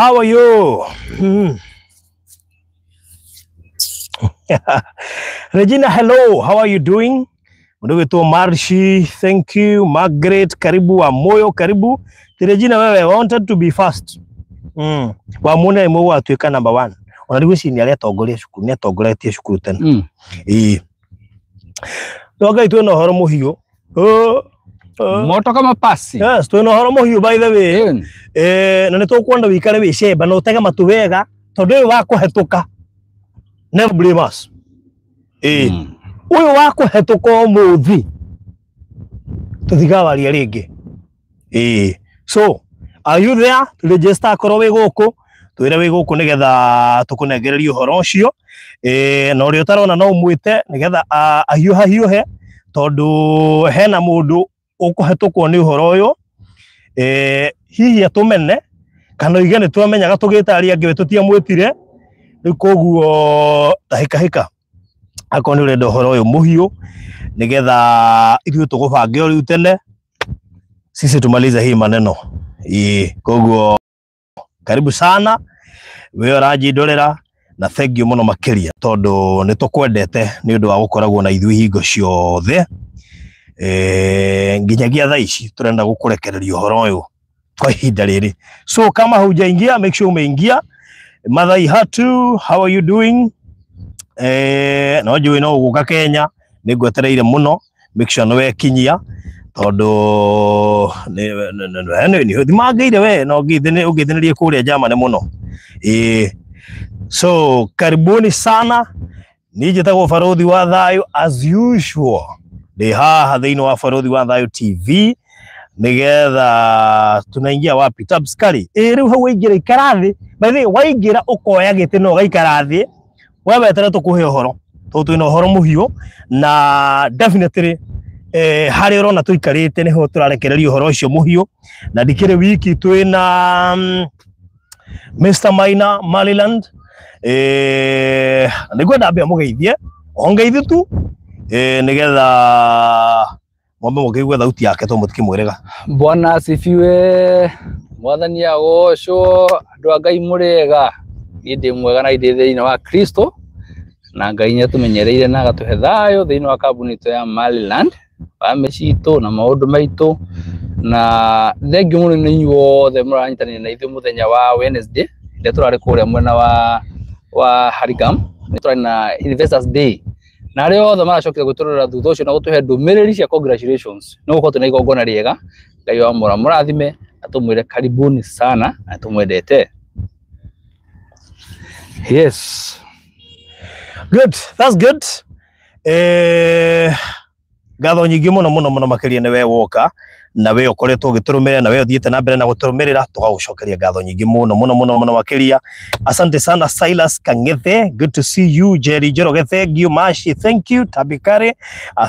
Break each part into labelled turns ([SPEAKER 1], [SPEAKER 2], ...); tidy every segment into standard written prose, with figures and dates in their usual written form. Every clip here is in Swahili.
[SPEAKER 1] How are you? Regina, hello. How are you doing? Mdogo Marshi, thank you. Margaret, karibu. Amoyo, karibu. Regina, wewe wanted to be fast. Wa muna imo wa tuika number 1. Unaliwe si ni atongoria shukuru, ni atongoretie shukuru tena. Doga itu no horo muhiyo.
[SPEAKER 2] Moto kama pasi.
[SPEAKER 1] Yes, tu no horo muhiyo by the way. Na nitukwenda wikare wiceba no tega matu wega tondu wa kuhetuka. Never blame us. Uyu wa kuhetuka muthi. Tuthigawaria ringi. So, are you there? Register koro we guku. Twire we guku nigetha tukunegereria uhoro ucio. Na uri utarona no mwite nigetha ahiuhe tondu hena mundu ukuhetukwo ni uhoro uyu. Hihi atumene kana igene twamenyaga tugitaria angi wetutia mwitire koguo hika akoni urenda uhoro uyu muhiu nigetha ithuĩ tugubange uri tene sisi tumaliza hii maneno. Koguo karibu sana we oraji ndorera na thank you muno makiria tondu nitukwendete ni undu wa gukoragwo na ithuĩ hingo ciothe. Nginyagia thaa ici turenda gukurekereria uhoro uyu kwa ihinda riri. So kama hujaingia make sure umeingia. Mathai Hatu, how are you doing? No njui no guka Kenya ningwetereire muno, make sure no wekinyia tondu ni thimangeire we no ngithinirie kuria Germany muno. So karibuni sana. Nijitagwo Barothi wa Thayo as usual. Ni haha thiini wa Barothi wa Thayo TV nigetha tunaingia wapi tabskari riu hau waingira ikarathi bathi waingira ukoya gite no gaikarathi wewe tere tukuhe uhoro tutu ino uhoro muhiu na definitely hari urona tuikarite niho turarekereria uhoro ucio muhiu na ndikire wiki twina Mr. Maina Maryland nigwenda ambia mugeithie ongeithie tu nigetha mwambe mukigwe thauti yake to mutikimwirega.
[SPEAKER 2] Bwana asifiwe. Mwathani agocwo andu a Ngai murega ndi mwega na ndi thiini wa Kristo na Ngai nya tumenyereire na agatuhe thayo thiini wa kambuni to ya Maryland family citu na maundu maitu na thengi muno ni inyuothe muranyitanire na ithuĩ muthenya wa Wednesday ndio turari kuria mwena wa Harigam ni turari na Investors Day na rĩo othe maracokire gũtũrora thutha ũcio na gũtũhe ndũmĩrĩri cia congratulations no gũkorwo na igongona rĩega. Ngai wa mũrathime na tumwĩre karibuni sana na tumwendete. Yes,
[SPEAKER 1] good, that's good. Ngatho nyingĩ mũno makĩria nĩ we woka na we ukoretwo ũgĩtũrũmĩrĩra na we ũthiĩte na mbere na gũtũrũmĩrĩra tũgagũcokeria ngatho nyingĩ mũno makĩria. Asante sana Silas Kangethe, good to see you. Jerry Njoroge, thank you. Mashi, thank you. Tabikare,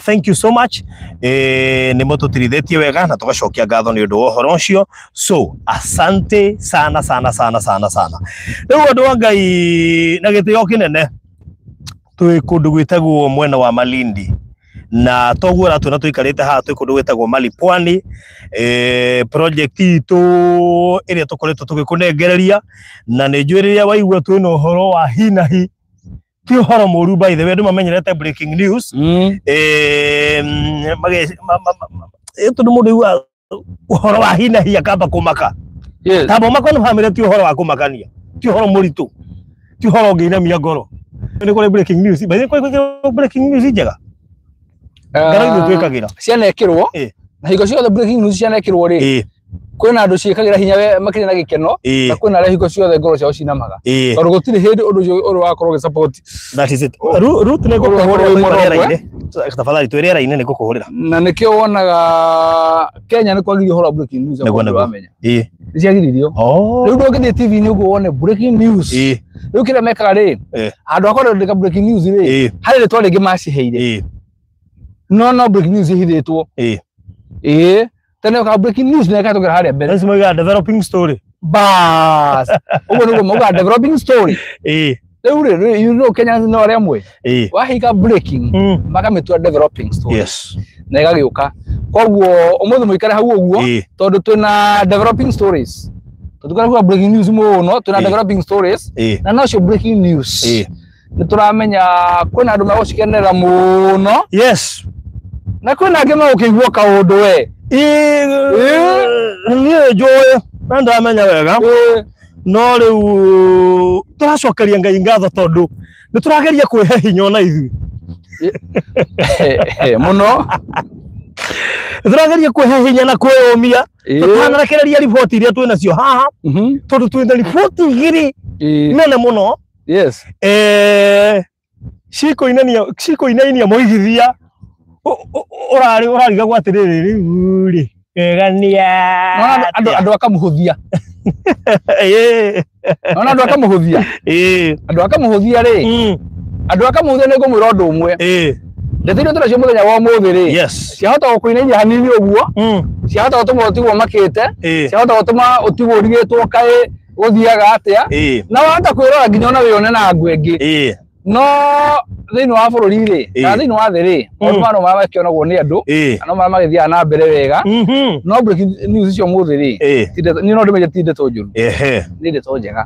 [SPEAKER 1] thank you so much. Nĩ mũtũtirithĩtie wega na tũgacokia ngatho nĩ ũndũ wa ũhoro ũcio. So asante sana. Rĩu andũ a Ngai na gĩtĩo kĩnene twĩ kũndũ gwĩtagwo mwena wa Malindi na toguo ratuna tuikarite haha twi kundu gwetagwo Mali Pwani. Project itu iria tukoretwo tugikunengereria na ni njwiriria waigua twina uhoro wa hinahi ti uhoro muru by the way andu mamenyerete breaking news. Eto ndu mundu wa uhoro wa hinahi akamba kumaka.
[SPEAKER 2] Yes,
[SPEAKER 1] tabo makonu family ti uhoro wa kumakania ti uhoro muritu ti uhoro nginamia ngoro ni kule breaking news by the way breaking news njega ngaragu twikagira
[SPEAKER 2] cianekirwo na hingo ciothe breaking news cianekirwo ri kwina andu ciikagira hinya we makiri na gikeno na kwina aria hingo ciothe ngoro ciao cinamaga tondu gutiri hindi undu uri wakorwo support. That is it.
[SPEAKER 1] Root ne gukuhurira tafadhali twirera-ini ni gukuhurira
[SPEAKER 2] na nikio wonaga Kenya ni kwagirio hora breaking news
[SPEAKER 1] niguo
[SPEAKER 2] wamenya ciagiririo riu ndungithie TV ni uguone breaking news riu kira mekaga ri andu akorwo ndika breaking news ri hari ri twari ngi maciheire no breaking news ihithitwo tene ka breaking news ne ka tugira haria mbere
[SPEAKER 1] nĩ developing story
[SPEAKER 2] bas ugo niguo muga developing story riu you know Kenya no aria mwe wahiga breaking magametua developing story.
[SPEAKER 1] Yes,
[SPEAKER 2] na igagiuka koguo umuthi muikare hau uguo tondu twina developing stories tutukara breaking news muno tuna developing stories na no breaking news ni turamenya kwina andu magocikenera muno
[SPEAKER 1] yes
[SPEAKER 2] na kwina angi magukigwa kaundu we
[SPEAKER 1] ni joye nda amenya wega no riu turacokeria Ngai ngatho tondu ni turageria kwihe hinya ona ithu
[SPEAKER 2] muno
[SPEAKER 1] turageria kwihe hinya na kwiyumia tutanarekereria riboti iria twina cio haha tondu twina riboti igiri nene muno
[SPEAKER 2] yes
[SPEAKER 1] ciko inainia moigithia urariga gwatiriri riu ri egania
[SPEAKER 2] andu akamuhuthia andu akamuhuthia andu akamuhuthia ri andu akamuhuthia ni ngumwira undu umwe ndetirwo turacio muthenya wa muthi ri ciahota gukuinainia hanini uguo ciahota gutuma utigwo makite ciahota gutuma utigwo urigitwo kai guthiaga atia na wahota kwirora nginya ona wione na ngwengi no thiini wa bururi ri na thiini wa thi ri maundu mano marakionagwo ni andu no magithia na mbere wega no breaking news cio muthi ri ni no ndimenye ti ndeto njuru ni ndeto njega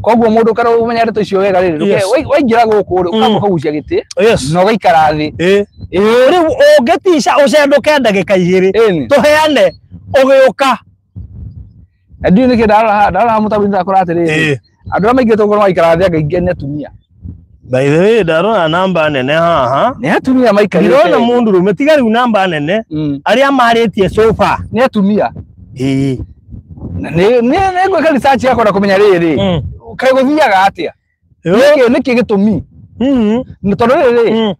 [SPEAKER 2] koguo mundu kana umenya ndeto icio wega ri waingira guku ri ukamuka gucia giti no gaikara thi
[SPEAKER 1] riu ungitisha ucenduke ndagika igiri tuheane ugiuka
[SPEAKER 2] ndio niki dara mutabini ndakora atiri andu amaigite ngoro waikara thi againgenia ni atumia
[SPEAKER 1] by the way darona namba nene haha
[SPEAKER 2] ni atumia maikarite
[SPEAKER 1] ndirona mundu rume tiga riu namba nene aria maritie sofa
[SPEAKER 2] ni atumia ni gwika research yako na kumenya riri kai guthiaga atia niki gitumi ni tondu riri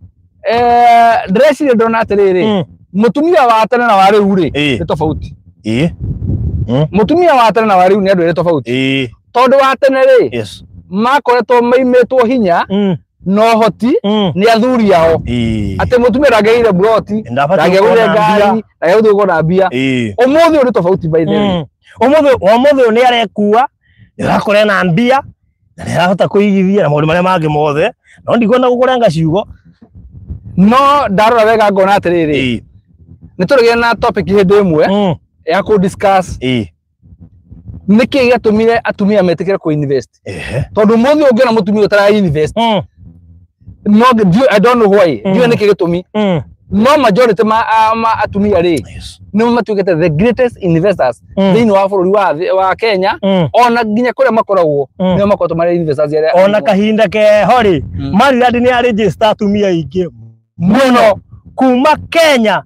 [SPEAKER 2] dress ile ndona atiriri mutumia wa tene na wa riu ri ni tofauti mutumia wa tene na wa riu ni andu ri tofauti tondu wa tene ri makoretwo maimetwo hinya no hoti ni athuri ao ate mutumia rangeire broti rangeire ngari rangeire gona mbia umuthi uri tofauti by the way
[SPEAKER 1] umuthi ni arekua irakore na mbia na irahota kuigithia na maundu maria mangi mothe no ndikwenda gukurenga ciugo
[SPEAKER 2] no ndarora wega ngona atiriri ni turigie na topic hindi imwe ya ku discuss niki gatumire atumia metikire ku invest tondu muthi ungiona mutumia utara invest no I don't know why niki gitumi no majority ma atumia ri ni matuikite the greatest investors thiini wa bururi wa Kenya ona nginya kuria makoragwo ni makoto mari investors ya
[SPEAKER 1] ona kahinda ke hori Maryland ni a register atumia ingi muno kuma Kenya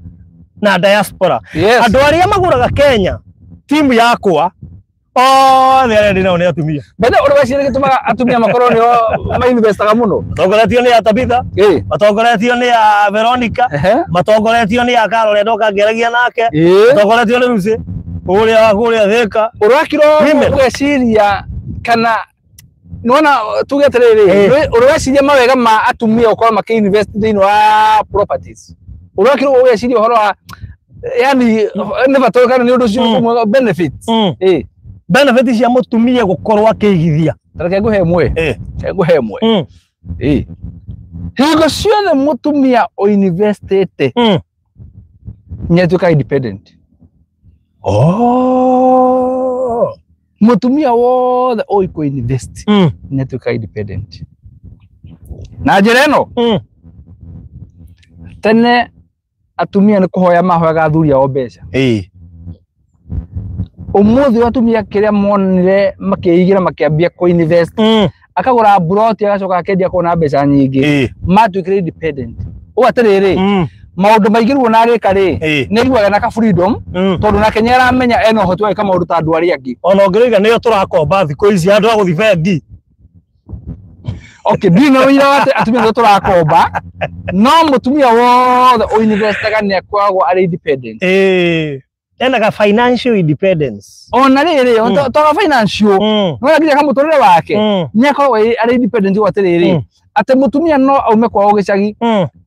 [SPEAKER 1] na diaspora andu aria maguraga Kenya timu yakwa there ndina ni atumia
[SPEAKER 2] bado uri wacire gituma atumia makoro ni ma investaga muno
[SPEAKER 1] matongoretio ni ya Tabitha matongoretio ni ya Veronica matongoretio ni ya Carol ndoka ngeragia nake matongoretio ni Lucy uria theka
[SPEAKER 2] urakiro ugeciria kana nona tugeterere uri weciria mawega ma atumia ukora makiinvest thiini wa properties urakiro ugeciria uhoro wa yani ni batoka ni undu cio benefits
[SPEAKER 1] benefits cia mutumia gukorwa akigithia
[SPEAKER 2] tareke nguhe mwe higo ciothe mutumia o investite nyetuka independent mutumia wothe o iko invest nyetuka independent na njira ino tene atumia ni kuhoya mahoyaga athuri ao mbeca umuthi atumia kiria monire makiigira makiambia ku invest akagura broti agacoka akendia kona mbeca nyingi matuikire independent o atiriri maundu maigirwo na agika ri ni igwaga na ka freedom tondu na Kenya aramenya eno hoti wa maundu ta andu aria angi
[SPEAKER 1] ona ngiriga niyo turakomba thiko ici andu aguthi bengi
[SPEAKER 2] okay ndino wira wate atumia ndo turakomba no mutumia wothe o investaga ni akwagwo ari independent
[SPEAKER 1] ena ka financial independence
[SPEAKER 2] ona riri toka financial no nginya kama mutorere wake nyako ari independent wa tiriri ate mutumia no aume kwa ogicagi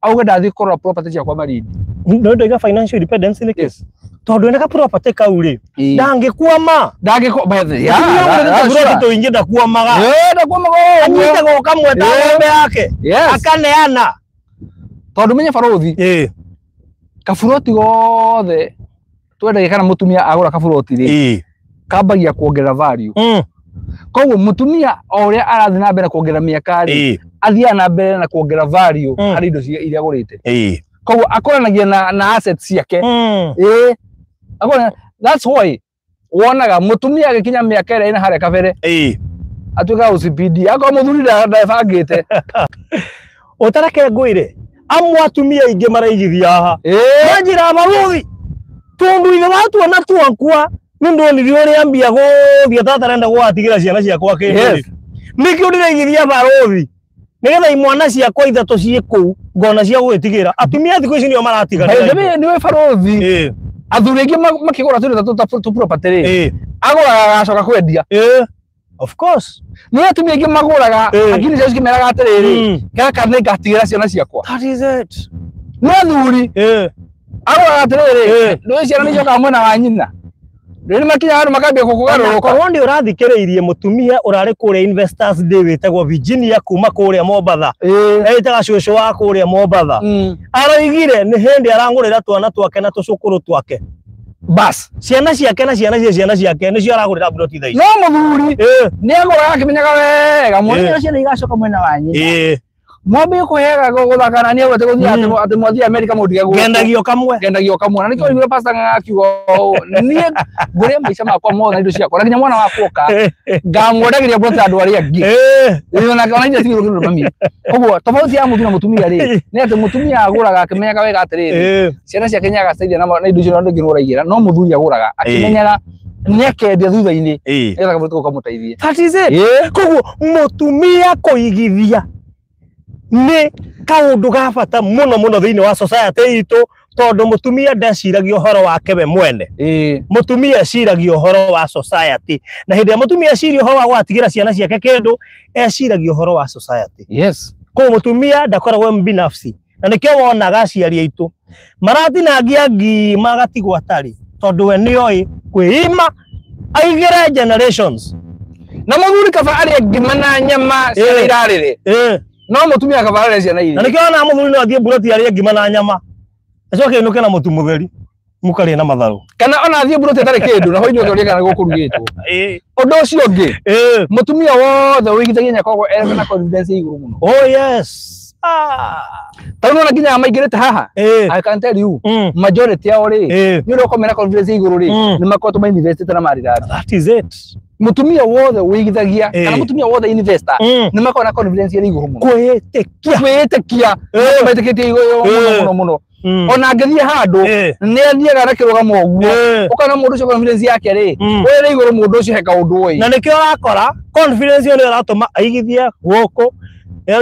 [SPEAKER 2] auge ndathi korwa property cia kwa maridi
[SPEAKER 1] ndo ndo financial independence ni kesi tondu ena ka property kauri ndangikuama
[SPEAKER 2] bethe
[SPEAKER 1] ya to ingenda kuamaga
[SPEAKER 2] ndakuamaga
[SPEAKER 1] anyite goka mweta ngombe yake akaneana
[SPEAKER 2] tondu menya farothi kafuroti gothe twenda kana mutumia agura kafuroti ri kambagia kuongerera value. Koguo mutumia oria arathi na mbere kuongerera miaka ri athia na mbere na kuongerera value hari indo iria agurite. Koguo akoranagia na assets ciake. Akona that's why wonaga mutumia agikinya miaka iri ina hare kabere atuika ucipidi ako muthuri ndabangite
[SPEAKER 1] utareke ngwire amwe atumia ingi maraigithia haha njira baruthi tundu ithe watu na twankwa nindonire uria ambia guthia tata renda gwatigira ciana ciakwa kiri nikio ndiraigithia baruthi nigetha imwana ciakwa ithatu ciiku ngona cia gwitigira atumia thiku ici nio maratiga
[SPEAKER 2] niwe baruthi athuri ingi makigura tundu tu property ri agora agacoka kwendia
[SPEAKER 1] of course
[SPEAKER 2] ni atumia ingi maguraga akini cio cikimeraga atiriri gaka ni ngatigira ciana ciakwa.
[SPEAKER 1] That is it.
[SPEAKER 2] Ni athuri agora atiriri ndio ciana ni coka mwena wa nyina riri makinya handu makambia kukugaruruka
[SPEAKER 1] korwo ndi urathikiriirie mutumia urari kuria Investors Day witagwo Virginia kuma kuria Mombatha etaga cucu wa kuria Mombatha araigire ni hindi arangurira twana twake na tucukuru twake bas ciana ciake na ciana ciake nicio aragurira broti thai
[SPEAKER 2] no muthuri ni agora akimenyaga wega mwana ciana igacoka mwena wa nyina mwambe kuhega guthakana ni agwete guthia ati mwathia America mudige
[SPEAKER 1] gendagio kamwe
[SPEAKER 2] na nikio igure pastor ngakiugo ni ngure maica makwa mothe indo ciakwa nakinya mwana wa kuoka ngamwodagiria brota andu aria angi na kana inde tingi rukiru mami koguo tofauti ya muthuri na mutumia ri ni ati mutumia aguraga akimenyaga wega atiriri ciana cia Kenya gacaithia na indo cio ndio ngiruragira no muthuri aguraga akimenyaga niekendia thutha-ini ethaga mutu ukamutaithia.
[SPEAKER 1] That is it. Koguo mutumia kuigithia ni kaundu ga bata muno thiini wa society itu tondu mutumia ndaciragia uhoro wake we mwene mutumia ciragia uhoro wa society na hindi ya mutumia ciria uhoro wa gwatigira ciana ciake kindu eciragia uhoro wa society.
[SPEAKER 2] Yes,
[SPEAKER 1] ko mutumia ndakoragwo mbinafsi na nikio wonaga aciari aitu maratinangia ngi magatigwo atari tondu we nioi kwima aigire generations
[SPEAKER 2] na muthuri kaba ari ngimana nyama ciana irarire no mutumia akabarare ciana iri na
[SPEAKER 1] nikio na muthuri no athie buroti ari ngima na nyama acoke inuke na mutu mutheri mukari na matharu
[SPEAKER 2] kana ona athie buroti atari kindu na hoinyo uria kana gukurugitwo undu ucio ungi mutumia wothe wigithagia nyakogo ere na confidence iguru muno.
[SPEAKER 1] Oh yes.
[SPEAKER 2] Tauna na kinya maigirete haha I can tell you majority ya ori ni ro komera confidence iguru ri ni makoto ma invest na marira.
[SPEAKER 1] That is it.
[SPEAKER 2] Mutumia wothe wigithagia kana mutumia wothe investor ni makona confidence ya iguru muno kwitekia metikitie muno ona ngethie handu ni athiaga na kirugamo uguo ukana mundu ucio confidence yake ri were iguru mundu ucio heka undu oi
[SPEAKER 1] na nikio akora confidence yo iratuma aigithia guku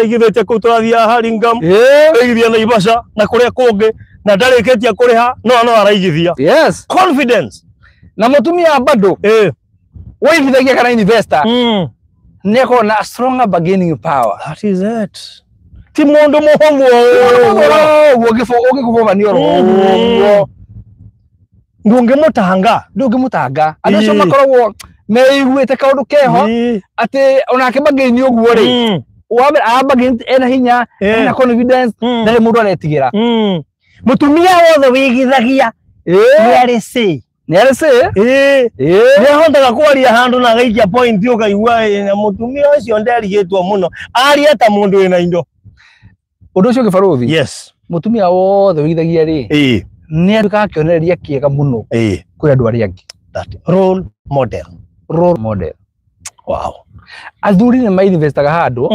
[SPEAKER 1] igithite ku turathia Haringam igithia na Ibasha na kuria kungi na ndarikitia kuriha no araigithia.
[SPEAKER 2] Yes,
[SPEAKER 1] confidence
[SPEAKER 2] na mutumia bado wigithagia kana investor neko na stronger bargaining power.
[SPEAKER 1] That is it. Ti mundu muhongo
[SPEAKER 2] ugikuboba ni oro ndungimutanga andu makoragwo meiguite kaundu keho ati onake bargaining uguo ri wabe bargaining ena hinya ena confidence ndari mundu aretigira
[SPEAKER 1] mutumia wothe wigithagia ni arese ni hondaga kwaria handu na gaikia point ukaigua na mutumia ucio nderigitwo muno aria ta mundu wina indo
[SPEAKER 2] undu ucio gibaruthi.
[SPEAKER 1] Yes,
[SPEAKER 2] mutumia wothe wigithagia ri ni atuka kionereria kiega muno kuri andu aria angi.
[SPEAKER 1] That role model. Wow.
[SPEAKER 2] Athuri ni mainvestaga handu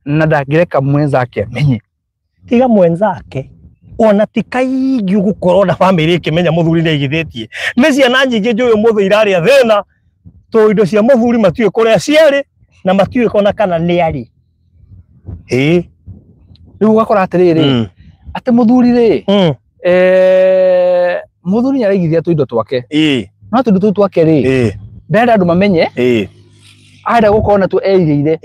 [SPEAKER 2] na ndangireka mwenzake amenye
[SPEAKER 1] tiga mwenzake ona tikaigi gukorwo na family ikimenya muthuri ni igithitie ni ciana nyingi njuyu muthu iraria thina to indo cia muthuri matiwe kuria ciari na matiwe kona kana ni ari
[SPEAKER 2] riu ugakora atiriri ati muthuri ri muthuri ni araigithia tuindo twake no tuindo tu twake ri ndenda andu mamenye arenda gukorwo tu eigire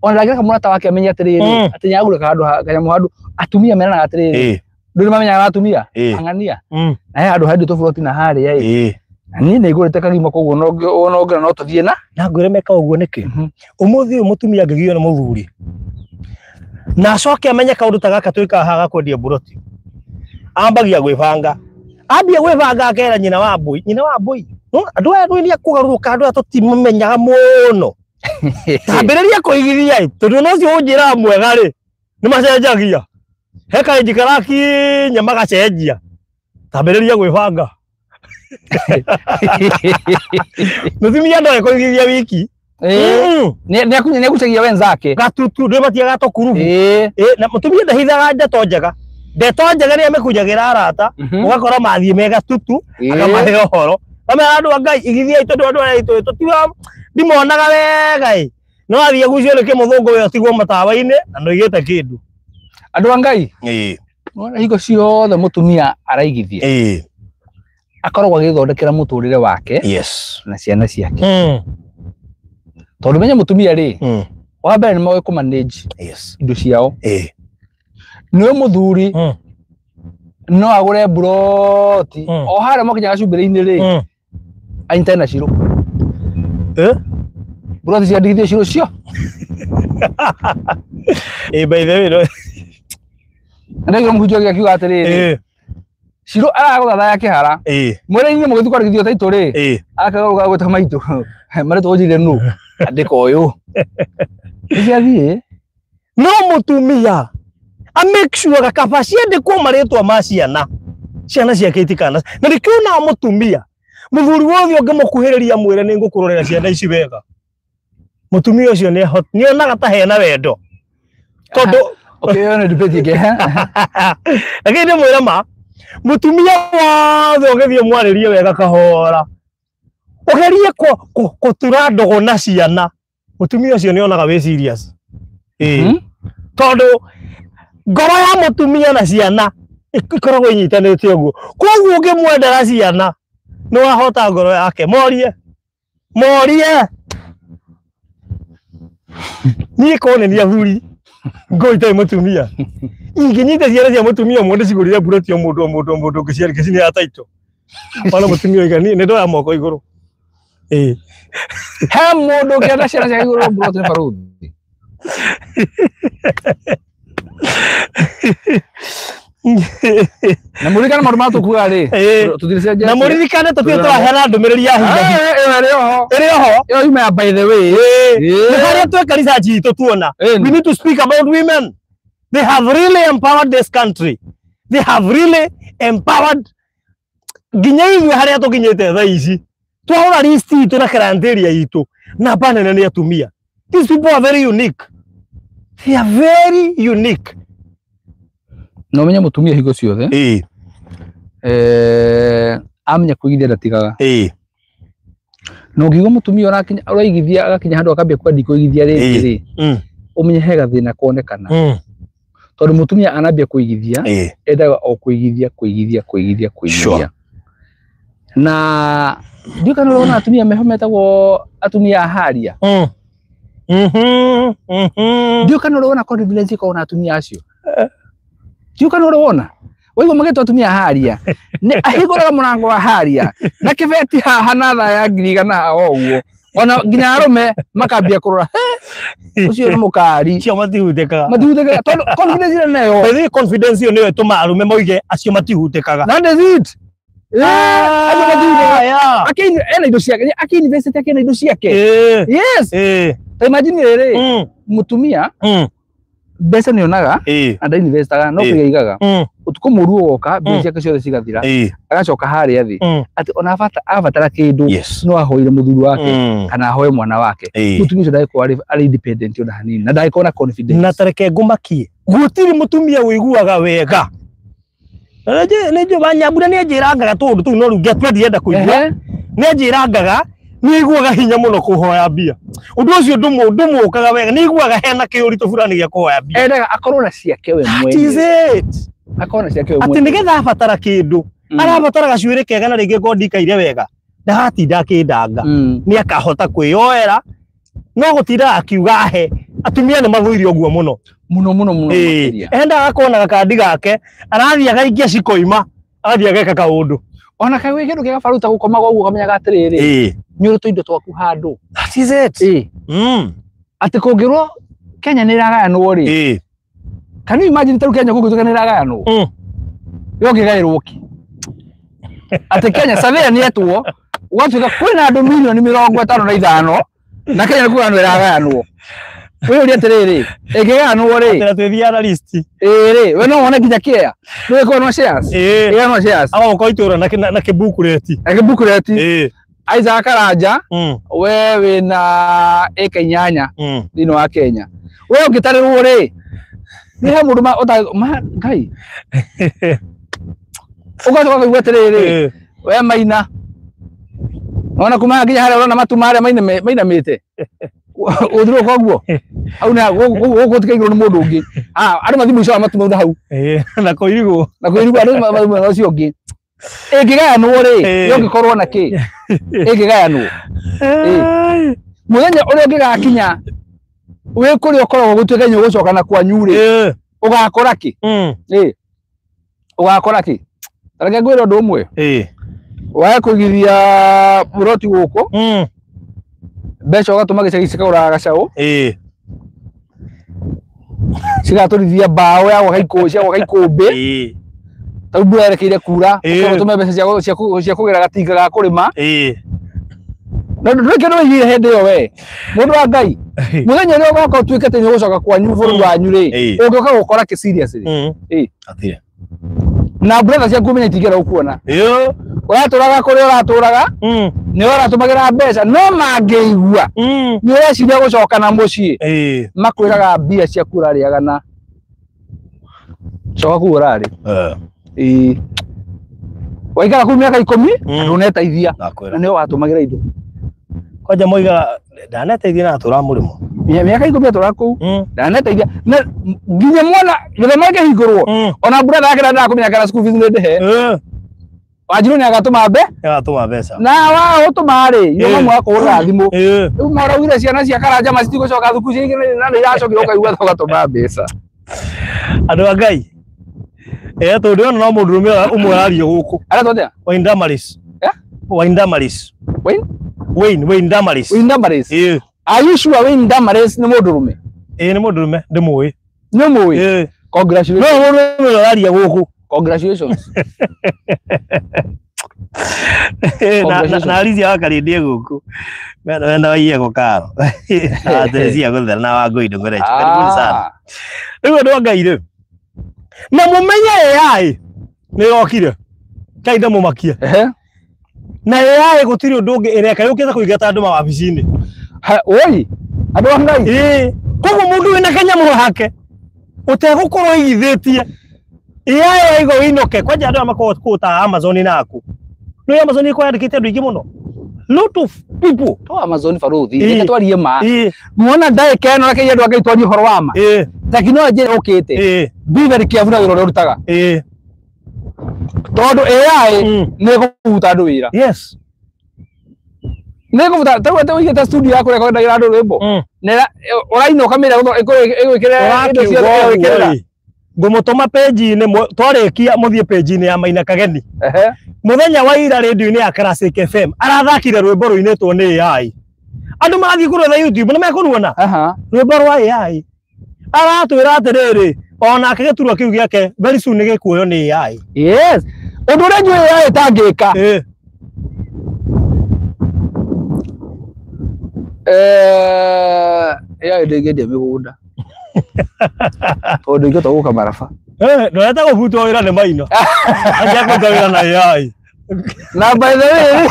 [SPEAKER 2] ona ndagireka murata wake amenye atiriri ati nyagure kanyamu handu atumia mena atiriri ndu mamenya atumia angania na andu handu tofauti na hari ni igurite kagima koguo no tuthie
[SPEAKER 1] na ngwire meka uguo niki umuthi mutumia ngigio na muthuri na acoke amenye kaundu ta gaka twika haga kwendia buroti ambagia gwibanga ambia gwibanga akera nyina wa mbui no andu aya ni akugaruka andu atutimenyaga muno tambereria kuigithia tondu no cio unjira mwega ri ni macenjagia heka injikaraki nyama gacenjia tambereria gwibanga mutumia ndo kuigithia wiki
[SPEAKER 2] ni akucegia wenzake
[SPEAKER 1] gatutu ndio batia gato kurubu na mutumia ndahithaga ndeto njega ndeto njega ni amekujagira arata ugakora mathie mega tutu akamahe ohoro kama andu Ngai igithia ito andu ito tutiwa ndimonaga wega no athie gucio ni kimuthungu we atigwo matawa-ini na no igite kindu
[SPEAKER 2] andu Ngai wona higo ciothe mutumia araigithia akoragwo agithondekera muturire wake na ciana ciake tondu menya mutumia ri wa mbere ni mawe ku manage indo ciao niwe muthuri no agure broti o hara mokinya gacumbire-ini ri anyita na ciro broti cia ndigithio ciro cio
[SPEAKER 1] by the way no
[SPEAKER 2] ndio muhunjia akiuga atiriri ciro araguthatha ya kihara mwere-ini mugithu kwarigithio taito ri akagaruka gwita maitu mare twojire nu andika uyu ijathie no mutumia a make sure gakabacia ndikwo maritwa ma ciana ciake itikana na ndikiona mutumia muthuri wothe ungimukuhiriria mwire ni ngukurorera ciana ici wega mutumia ucio ni onaga ta hena wendo tondu okay no debate again
[SPEAKER 1] lakini mwira ma mutumia wothe ungithie mwaririe wega kahora ugerie kutura ndogo na ciana mutumia ucio ni onaga we serious tondu ngoro ya mutumia na ciana ikoragwo inyitanite uguo koguo ngimwendera ciana no ahota ngoro yake morie ni kone ni athuri ngoita mutumia inginyita ciana cia mutumia mwende cigurire buroti o mundu ngiciari kicini ya taito wala mutumia igani ni ndo ya moko iguru he mundu ngienda ciana cia iguru buroti ni baruthi
[SPEAKER 2] na muririkane maundu ma tukuga ri
[SPEAKER 1] tutiricenjia na muririkane tutira ndumiriri ya hinda iri oho
[SPEAKER 2] yo you by the way
[SPEAKER 1] ni haria tweka research itu tuona we need to speak about women. They have really empowered this country. They have really empowered ginya ithu haria tukinyite tha ici twahura list itu na karanteria itu na bana ni atumia. These people are very unique. They are very unique.
[SPEAKER 2] No menya mutumia higo ciothe amenya kuigithia ndatigaga no ngiuga mutumia uraigithia agakinya handu akambia kwendi kuigithia ringi ri umenye he gathina kuonekana tondu mutumia anambia kuigithia endaga o kuigithia na ndio kana unaona atumia mehometagwo atumia haria ndio kana unaona confidence kwa atumia acio ndio kana unaona waigo mageto atumia haria ni ahiguraga murango wa haria na kibeti haha na tha ya ngirigana oguo ona nginya arume makambia kurora ucio ni mukari
[SPEAKER 1] cio matihutekaga
[SPEAKER 2] tondu confidence nayo
[SPEAKER 1] wewe confidence niyo ituma arume moige acio matihutekaga
[SPEAKER 2] na ndezit akini ena indo ciake akini university akini indo ciake yes imagine rere mutumia besa nionaga anda university no kwigaga utuko muruo woka besa yake ciothe cigathira agacoka hari athi ati ona avatara kindu no ahoire muthuri wake kana ahoe mwana wake mutumia ndai ko ari independent ona hanini na ndai ko na confidence
[SPEAKER 1] na tareke ngumakie gutiri mutumia wiguaga wega nejo banyambura ni njirangaga tundu tu no ruge twedienda kuigua ni njirangaga ni iguaga hinya muno kuhoya mbia undu ucio ndumukaga wega ni iguaga hena kiuritu fulani gia kuhoya mbia
[SPEAKER 2] endaga akorona ciake we
[SPEAKER 1] mwenyewe
[SPEAKER 2] akorona ciake we mwenyewe
[SPEAKER 1] ati nigetha abatara kindu arabatara gacuire kega na ringi gondi kaire wega ndahatinda akindanga ni akahota kwioera no gutinda akiuga he atumia ni mathuiri oguo muno enda akona gakandi gake arathia agaikia cikoima arathia ageka kaundu
[SPEAKER 2] ona kawe kindu kiga faruta gukoma gwa kamenya gatiriri nyuruto indo twaku handu
[SPEAKER 1] that is it
[SPEAKER 2] ati kungirwo Kenya ni ragayanwo ri can you imagine taru Kenya kungirwo ni ragayanwo yo kigairwo ki ati Kenya savera ni etwo Watuka kwina andu milioni 55 na Kenya kuga andu iragayanwo. Wewe uri atiriri ikigayanwo ri
[SPEAKER 1] atira twithia na list
[SPEAKER 2] ri we no wona kinya kia we ko no shares no shares
[SPEAKER 1] awa ko itura na kibukureti Isaac Karanja we wina eka 8 dino wa Kenya we ungitarirwo ri ni he mundu ma ngai ugacoka kuigua atiriri we Maina ona kuma nginya haria urona matu maria mainamite udhiro koguo au na gogo tikaigwo ni mundu ungi andu mathimu icio matu mau hau na koirigwo
[SPEAKER 2] andu mathimu icio ungi ikigayanwo ri yongikorwo na ki ikigayanwo muthenya uria ungigakinya we kuri ukoragwo gutuika nyu gucoka na kwanyu ri ugakora ki ugakora ki tareke ngwira undu umwe wae kugithia buroti guku mbeca ugatuma gicagi cikaura gacau cigaturithia mbao ya gwakaikumbi tau mbura yerekeire kura ugatuma mbeca cia kugira gatinga ga kurima na ndureke no yire hende yo we mundu wa Ngai muthenya rio goko utuikete ni gucoka kwanyu buru wanyu ri ungioka gukora ki seriously
[SPEAKER 1] atire
[SPEAKER 2] na brother cia kumenya itigera ukuona uraturaga kuri uraturaga ni uratumagira mbeca no mangeigua ni ureciria gucoka na mucii makwiraga mbia cia kura riagana coka ku urari waikara ku miaka 10 nduneteithia na ni watumagira indo
[SPEAKER 1] kwaja moiga ndaneteithia na tura murimo
[SPEAKER 2] miaka 10 atura ku ndaneteithia na nginya mwana githema kihingurwo ona brother yake nda kumenya kana school fees ndehe wajuru ni agatuma mbeca na wa utuma ri yo mama akura thimu riu mara wira ciana cia Karanja macitigo coka thuku cia na nda iracokira ukaigua ugatuma mbeca
[SPEAKER 1] andu a Ngai to ndio no mundu rume umwe ario guku
[SPEAKER 2] ara tondia
[SPEAKER 1] Wayne Damaris
[SPEAKER 2] are you sure Wayne Damaris ni mundu rume
[SPEAKER 1] ni mundu rume ndimui
[SPEAKER 2] congratulations
[SPEAKER 1] no mundu rume ario guku
[SPEAKER 2] congratulations
[SPEAKER 1] na alizia wakarindie guku wenda waiye gukaro atesia guthera na wanguindo ngore karibuni sana riu ndo Ngai ri na mumenye AI ni yokire kaida mumakia na AI gutiri undu ungi ireka yukite kuigata andu mawabicini
[SPEAKER 2] oi andu a Ngai
[SPEAKER 1] koguo mundu wina kanyamu hake utegukorwo igithitie AI aigo inoke kwaja andu amakorwo kuta Amazon naku no Amazon iko yandikite andu ingi muno lot of people
[SPEAKER 2] to Amazon faruthi reke twarie ma muona ndae keno reke andu Ngai twarie horo wa ma technology okite be very careful na wiro rutaga tondu AI ni gubuta andu wira
[SPEAKER 1] yes
[SPEAKER 2] ni gubuta tawe igete studio yako rekoda ira andu rwimbo na uraino kamera igwikire indo cia gwikira ngumutuma page ni twarekia muthie page ni ya Maina Kageni muthenya wa ira radio ni ya Classic FM arathakire rwimbo ruinetwo ni AI andu mathi kurutha YouTube ni mekuruona rwimbo rwa AI aratwira atiriri ona kigeturwa kiu giake very soon ni gikuoyo ni AI yes undu ria njui AI tangika AI ndigende migunda tondu igito guka marafa
[SPEAKER 1] ndoreta gubutwo wira ni Maina agia kuta wira na AI
[SPEAKER 2] na by the way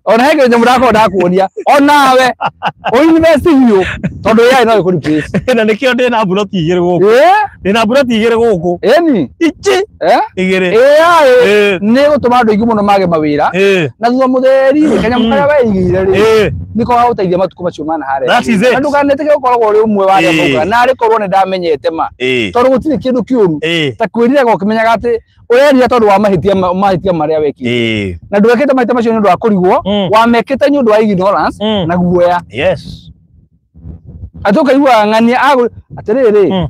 [SPEAKER 2] ona hege nyamurako ndakuonia onawe o university tondu AI no ikuri place
[SPEAKER 1] na nikio ndina buroti igire guku ndina buroti igire guku
[SPEAKER 2] eni
[SPEAKER 1] ichi igire
[SPEAKER 2] AI ni gutuma andu ingi muno mage mawira na thutha mutheri kenya mukaya weigire ri niko gauteithia matuku macio mana hare andu kanete gukoragwo uri umwe wa aria na ari korwo ni ndamenyete ma tondu gutiri kindu kiuru ta kwirira gokimenyaga ati ureria tondu wa mahitia maria weki na ndwekete mahita macio ni ndu wa kurigwo wa mekete ni ndu wa ignorance na guoya
[SPEAKER 1] yes
[SPEAKER 2] atoka igwa ng'ania atiriri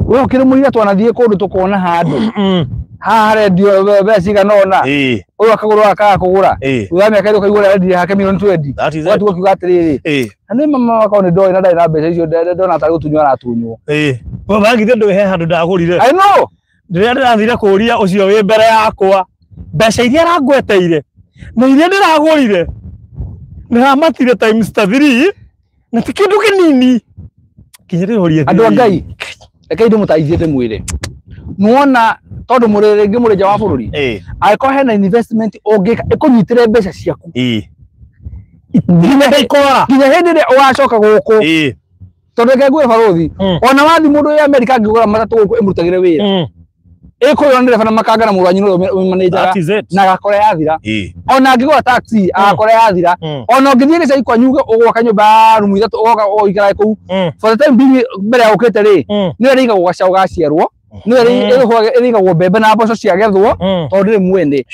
[SPEAKER 2] we ukire muira twanathie kundu tukona handu ha radio besiga nona uyu akagura akakugura uyu ameka ndo kaigura radio hake milioni 20 watu wakiuga atiriri ani mama wakone ndo ina ndai na mbeca icio ndona atari gutunywa aratunywo
[SPEAKER 1] we bangithie ndu he handu ndagurire
[SPEAKER 2] I know
[SPEAKER 1] ndiria ndirathire kuria ucio wi mbere yakwa mbeca iria arangweteire na iria ndiragurire niramatire times 3 na ti kindu kinini kinyirirorie
[SPEAKER 2] andu Ngai reke ndu mutaithite mwire nuona tondu murirengi muri nja wa bururi aiko hena investment ongika ikunyitire mbeca ciaku nginya hindi ria ugacoka guku tondu reke ngwire barothi ona wathi mundu wi America ngigura matatu guku imurutagire wira ikuyonire bana makanga na muranyi no manager na gakora yathira ona ngigura taxi agakora yathira ona ngithie gica ikwanyuge ugwaka nyumba rumu ithatu ugoka uikara kuu for the time being mbere ukite ri ni riga gugaca ugaciarwo ni riga mbembe na mboco ciagethwo tondu ri mwende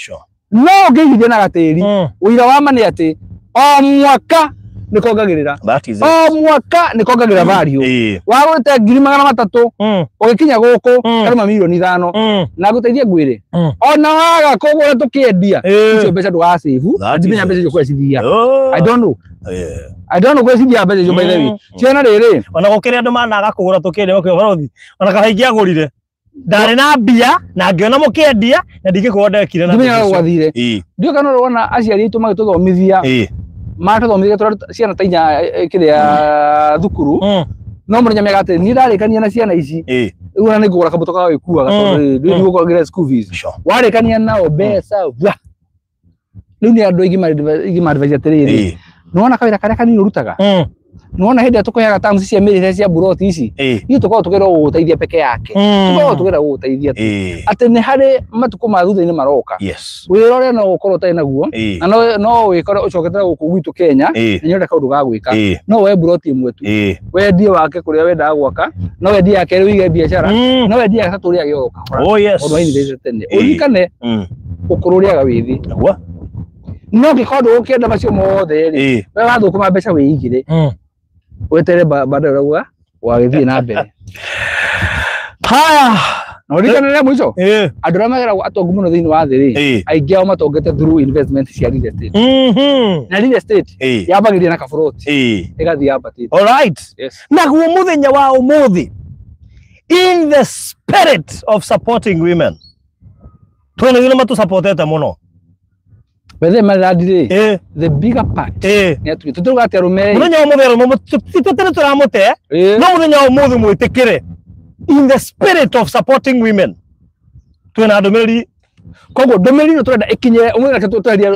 [SPEAKER 2] no ngigithie na gatiri uira wa mani ati o mwaka nikongagirira o mwaka nikongagirira value wagurite 300,000 ugikinya guku karima milioni 5 na guteithia ngwire ona waga kugura tukiendia icio mbeca ndugacave ndimenya mbeca icio kwecithia I don't know kwecithia mbeca icio by the way ciana riri
[SPEAKER 1] ona gukiri andu managa kugura tukiendia bakyo barothi ona kahingi agurire ndari na mbia na ngiona mukiendia na ndingikuondekire na
[SPEAKER 2] ndimenya gwathire ndio kana urona aciari itu magituthomithia matuthomithia ciana ta inya kiria thukuru no munya megate ni ndarikania na ciana ici riu ni ngugura kabuto ka wikuaga tondu ndio kugira school fees warikania nao mbeca riu ni andu igi madvise atiriri nuona kawira karia kanini urutaga nuona hindi atukoyaga terms cia mirire cia buroti ici ni tukorwo tukira guteithia peke yake tukorwo tukira guteithia ati ni hari matuko ma thutha-ini maroka wira uria no ukorwo utai naguo na no wikore ucoketera guku gwitu Kenya na nyonde kaundu ga gwika no we buroti imwe tu wendie wake kuria wendaga gwaka no wendie yake riu ige biashara no wendie gatatu uria gioka ondu wa ini tene urikane ukururiaga withi no gikondu ukienda macio mothe ri we wathukuma mbeca wiigire wetere baada ya wagithie na mbere haya no rikana mwico andu ra magera atongu muno thiini wa thiri aingi ao matongete through investment cia real estate na real estate yabagiria na kaburoti igathi yabatite
[SPEAKER 1] all right naguo muthenya wa umuthi in the spirit of supporting women tuone yule matu supportete muno
[SPEAKER 2] bethe maradire the bigger part ni atu tutuga ati arume
[SPEAKER 1] muthenya wa muthero titete turamute no muthenya wa umuthi mwitikire in the spirit of supporting women tuena adomeri
[SPEAKER 2] kogo domeri no turenda ikinyire umwe tutari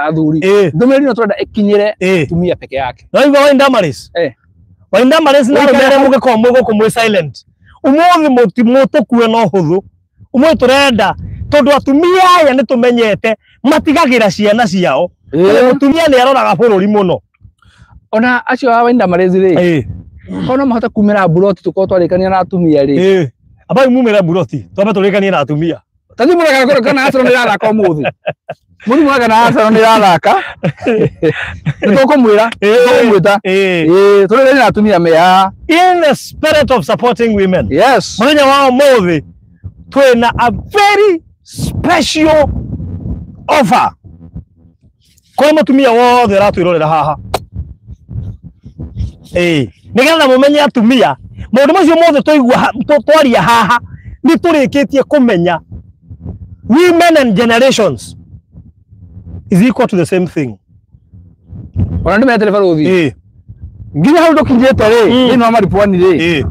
[SPEAKER 2] athuri domeri no turenda ikinyire tumia peke yake
[SPEAKER 1] no igo wa Indamaris wa Indamaris na rumere muge ko mugo kumwe silent umuthi muto kuwe no huthu umwe turenda tondu atumia aya ni tumenyete matigagira ciana ciao mutumia ni aroraga bururi muno
[SPEAKER 2] ona acio wa Indamaris ri kono mahota kumira buroti tuko twarikania na atumia ri
[SPEAKER 1] abai mumira buroti twabe turikania na atumia
[SPEAKER 2] tani muraga kana Arsenal ni raraka umuthi muri muraga na Arsenal ni raraka nitoko mwira mwita turikania na atumia meya
[SPEAKER 1] in the spirit of supporting women
[SPEAKER 2] yes
[SPEAKER 1] muthenya wa umuthi twina a very special offer kwa mutumia wothe ratwirorera haha nigetha mumenye atumia maundu macio mothe toigua twaria haha ni turikitie kumenya women and generations is equal to the same thing
[SPEAKER 2] ona ndime telefarothi nginya hau ndokinyete ri ni no maripwani ri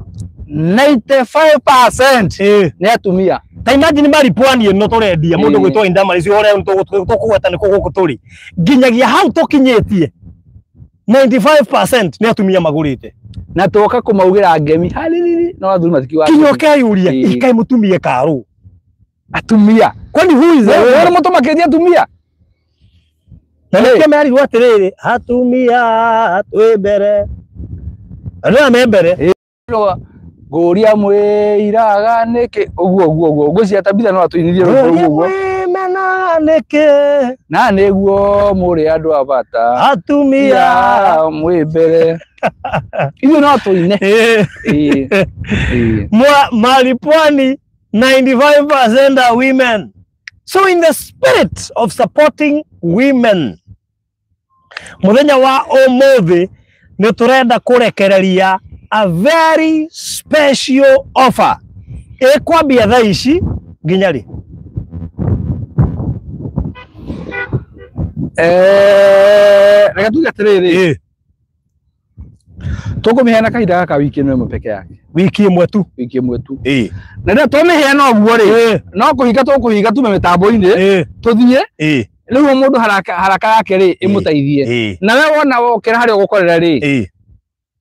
[SPEAKER 2] 95% ni atumia
[SPEAKER 1] ta imagine maripwani no turendia mundu gwitwa Indamaris ore tukugweta ni kuguku turi nginyagia hau tukinyetie 95% ni atumia magurite
[SPEAKER 2] na toka kumaugira ngemi halili no athuri matikiwa
[SPEAKER 1] kinyoka yuria ikai mutumie karu
[SPEAKER 2] atumia kwani who is ore mutu makedia atumia
[SPEAKER 1] na nike mari watiriri atumia twembere ana membere goria mwiraga niki uguo gucia tabitha no atuinirie uguo mena niki
[SPEAKER 2] na niguo muri andu abata
[SPEAKER 1] atumia
[SPEAKER 2] mwembere iyo no atuine
[SPEAKER 1] maripwani 95% are women. So in the spirit of supporting women, muthenya wa umuthi ni turenda kurekereria a very special offer. Ekwambia thaa ici nginya ri
[SPEAKER 2] reka tuge atiriri tukumiheana kahinda gaka wiki ĩmwe peke yake,
[SPEAKER 1] wiki ĩmwe tu,
[SPEAKER 2] na ndio tumiheana ũguo ri no kuhinga tu mitambo-ini tuthie riu mundu haraka yake ri imutaithie na we wona wokera hari ugukorera ri